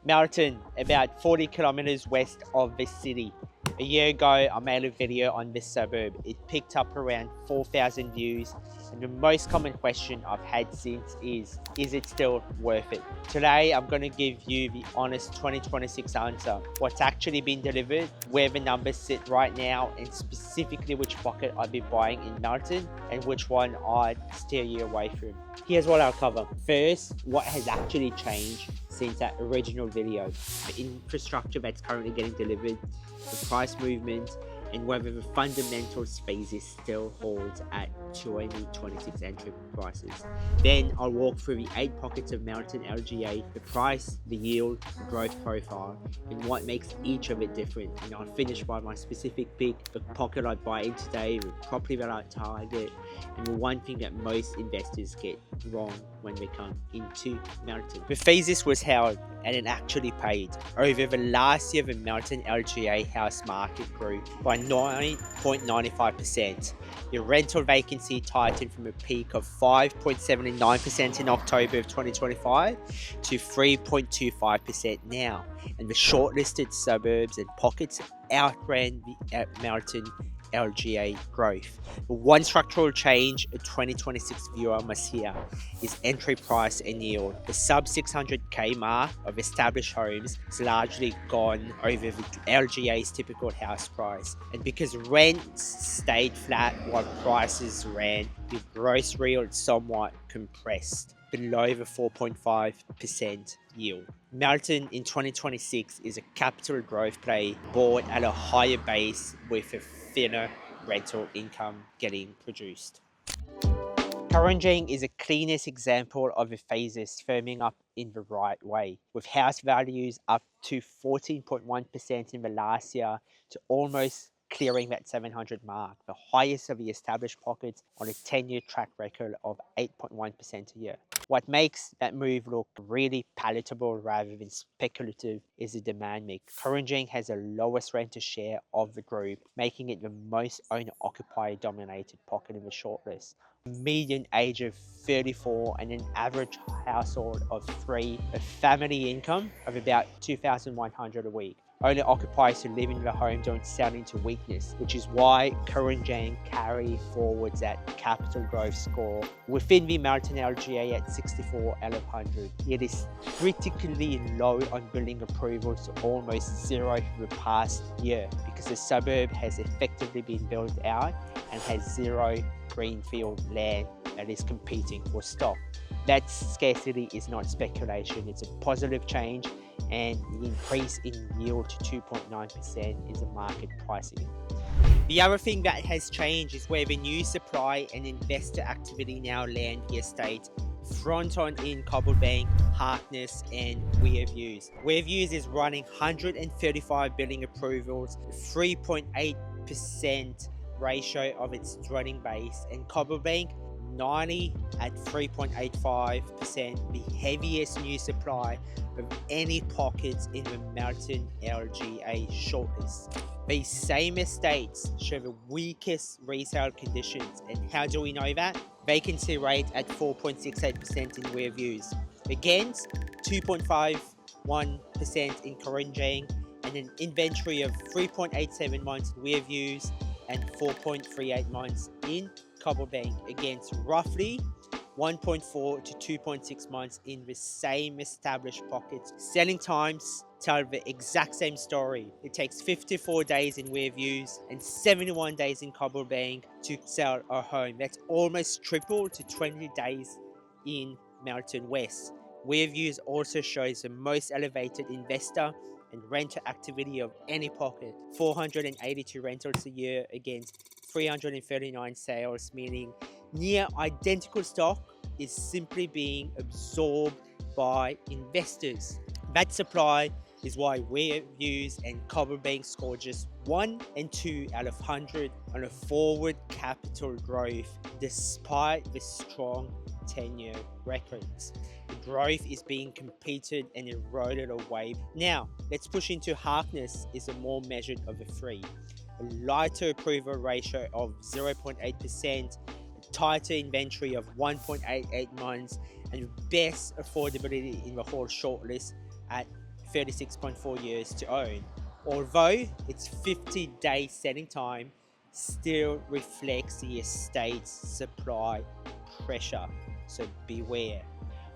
Melton, about 40 kilometers west of the city. A year ago, I made a video on this suburb. It picked up around 4,000 views, and the most common question I've had since is it still worth it? Today, I'm going to give you the honest 2026 answer. What's actually been delivered, where the numbers sit right now, and specifically which pocket I'd be buying in Melton and which one I'd steer you away from. Here's what I'll cover. First, what has actually changed since that original video, the infrastructure that's currently getting delivered, the price movement, and whether the fundamentals Thesis still holds at 2026 entry prices. Then I'll walk through the 8 pockets of Melton LGA, the price, the yield, the growth profile, and what makes each of it different. And I'll finish by my specific pick, the pocket I'd buy in today, the property that I'd target, and the one thing that most investors get wrong when they come into Melton. The Thesis was held and it actually paid. Over the last year, the Melton LGA house market grew by 9.95%. The rental vacancy tightened from a peak of 5.79% in October of 2025 to 3.25% now. And the shortlisted suburbs and pockets outran the Melton LGA growth. The one structural change a 2026 viewer must hear is entry price and yield. The sub 600k mark of established homes is largely gone over the LGA's typical house price, and because rents stayed flat while prices ran, the gross yield somewhat compressed below the 4.5% yield. Melton in 2026 is a capital growth play bought at a higher base with a thinner rental income getting produced. Kurunjang is a cleanest example of a Thesis firming up in the right way, with house values up to 14.1% in the last year to almost clearing that 700 mark, the highest of the established pockets on a 10-year track record of 8.1% a year. What makes that move look really palatable rather than speculative is the demand mix. Kurunjang has the lowest renter share of the group, making it the most owner-occupier dominated pocket in the shortlist. A median age of 34 and an average household of 3, a family income of about $2,100 a week. Owner-occupiers who live in the home don't sell into weakness, which is why Kurunjang carry forwards that capital growth score within the Melton LGA at 64 out of 100. It is critically low on building approvals to almost zero for the past year because the suburb has effectively been built out and has zero greenfield land that is competing for stock. That scarcity is not speculation, it's a positive change, and the increase in yield to 2.9% is a market pricing. The other thing that has changed is where the new supply and investor activity now land the estate front on in Cobblebank, Harkness, and Weir Views. Weir Views is running 135 building approvals, 3.8% ratio of its dwelling base, and Cobblebank 90 at 3.85%, the heaviest new supply of any pockets in the Melton LGA shortlist. These same estates show the weakest resale conditions, and how do we know that? Vacancy rate at 4.68% in Weir Views, against 2.51% in Kurunjang, and an inventory of 3.87 months in Weir Views and 4.38 months in Cobblebank, against roughly 1.4 to 2.6 months in the same established pockets. Selling times tell the exact same story. It takes 54 days in Weir Views and 71 days in Cobblebank to sell a home. That's almost triple to 20 days in Melton West. Weir Views also shows the most elevated investor and renter activity of any pocket. 482 rentals a year against 339 sales, meaning near identical stock is simply being absorbed by investors. That supply is why Weir Views and Cobblebank score just 1 and 2 out of 100 on a forward capital growth despite the strong 10-year records. The growth is being competed and eroded away. Now, let's push into Harkness is a more measured of the three. A lighter approval ratio of 0.8%, a tighter inventory of 1.88 months, and best affordability in the whole shortlist at 36.4 years to own. Although its 50-day selling time still reflects the estate's supply pressure, so beware.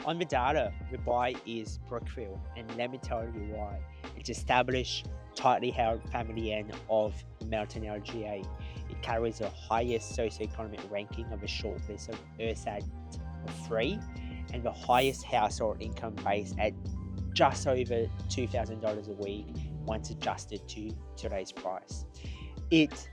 On the data, the buy is Brookfield, and let me tell you why. It's established, tightly held family end of Melton LGA. It carries the highest socioeconomic ranking of a shortlist of URSAT 3 and the highest household income base at just over $2,000 a week once adjusted to today's price. Its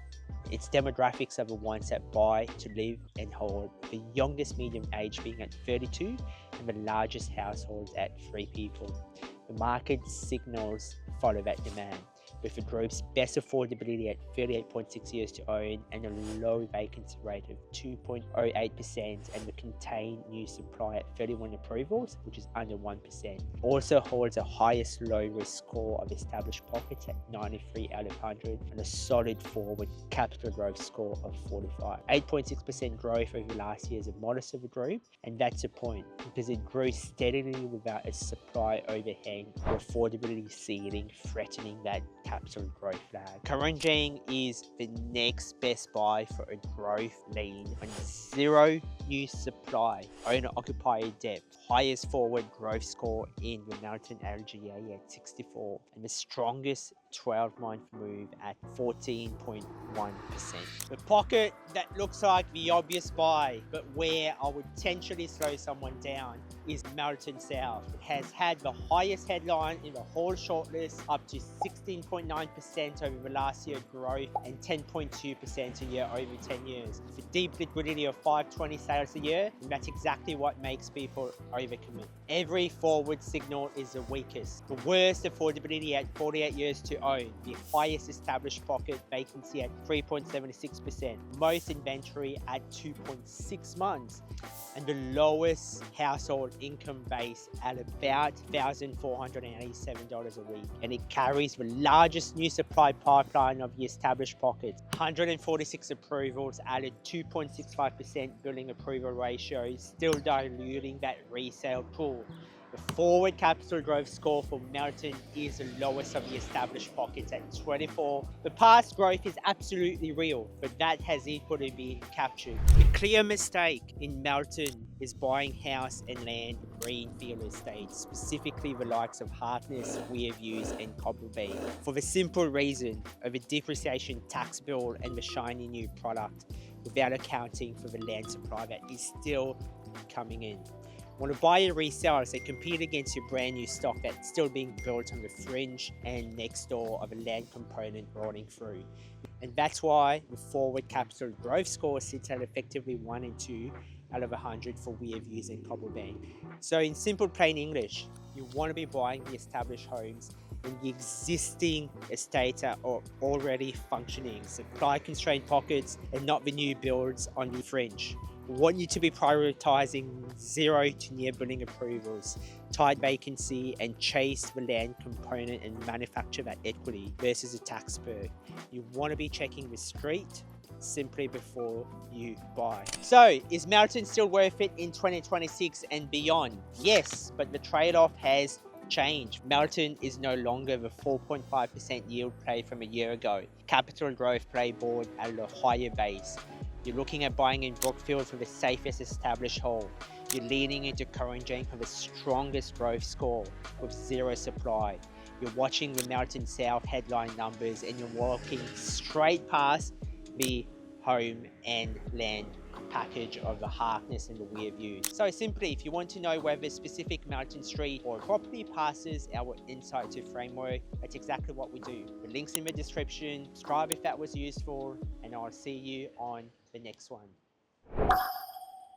demographics are the ones that buy to live and hold, the youngest median age being at 32 and the largest households at 3 people. The market signals follow that demand, with the group's best affordability at 38.6 years to own and a low vacancy rate of 2.08% and the contained new supply at 31 approvals, which is under 1%. Also holds the highest low risk score of established pockets at 93 out of 100 and a solid forward capital growth score of 45. 8.6% growth over last year is a modest of the group, and that's the point because it grew steadily without a supply overhang or affordability ceiling threatening that capital growth flag. Kurunjang is the next best buy for a growth lean on zero new supply, owner occupier depth, highest forward growth score in the Melton LGA at 64, and the strongest 12-month move at 14.1%. The pocket that looks like the obvious buy, but where I would potentially slow someone down, is Melton South. It has had the highest headline in the whole shortlist, up to 16.9% over the last year growth and 10.2% a year over 10 years. The deep liquidity of 520 sales a year, and that's exactly what makes people overcommit. Every forward signal is the weakest. The worst affordability at 48 years to own. The highest established pocket vacancy at 3.76%. Most inventory at 2.6 months. And the lowest household income base at about $1,487 a week. And it carries the largest new supply pipeline of the established pockets. 146 approvals at a 2.65% building approval ratio, still diluting that resale pool. The forward capital growth score for Melton is the lowest of the established pockets at 24. The past growth is absolutely real, but that has equally been captured. The clear mistake in Melton is buying house and land greenfield estates, specifically the likes of Harkness, Weir Views and Cobblebank, for the simple reason of a depreciation tax bill and the shiny new product, without accounting for the land supply that is still coming in. Want to buy a resale as they compete against your brand new stock that's still being built on the fringe and next door of a land component rolling through. And that's why the forward capital growth score sits at effectively 1 and 2 out of 100 for Weir Views and Cobblebank. So in simple plain English, you want to be buying the established homes and the existing estates are already functioning, supply constrained pockets and not the new builds on the fringe. We want you to be prioritizing zero to near building approvals, tight vacancy, and chase the land component and manufacture that equity versus a tax perk. You want to be checking the street simply before you buy. So, is Melton still worth it in 2026 and beyond? Yes, but the trade-off has changed. Melton is no longer the 4.5% yield play from a year ago. Capital growth play board at a higher base. You're looking at buying in Brookfield for the safest established hold. You're leaning into Kurunjang for the strongest growth score with zero supply. You're watching the Melton South headline numbers and you're walking straight past the home and land package of the Harkness and the Weir Views. So simply, if you want to know whether specific Melton Street or property passes our insight to framework, that's exactly what we do. The link's in the description. Subscribe if that was useful, and I'll see you on the next one.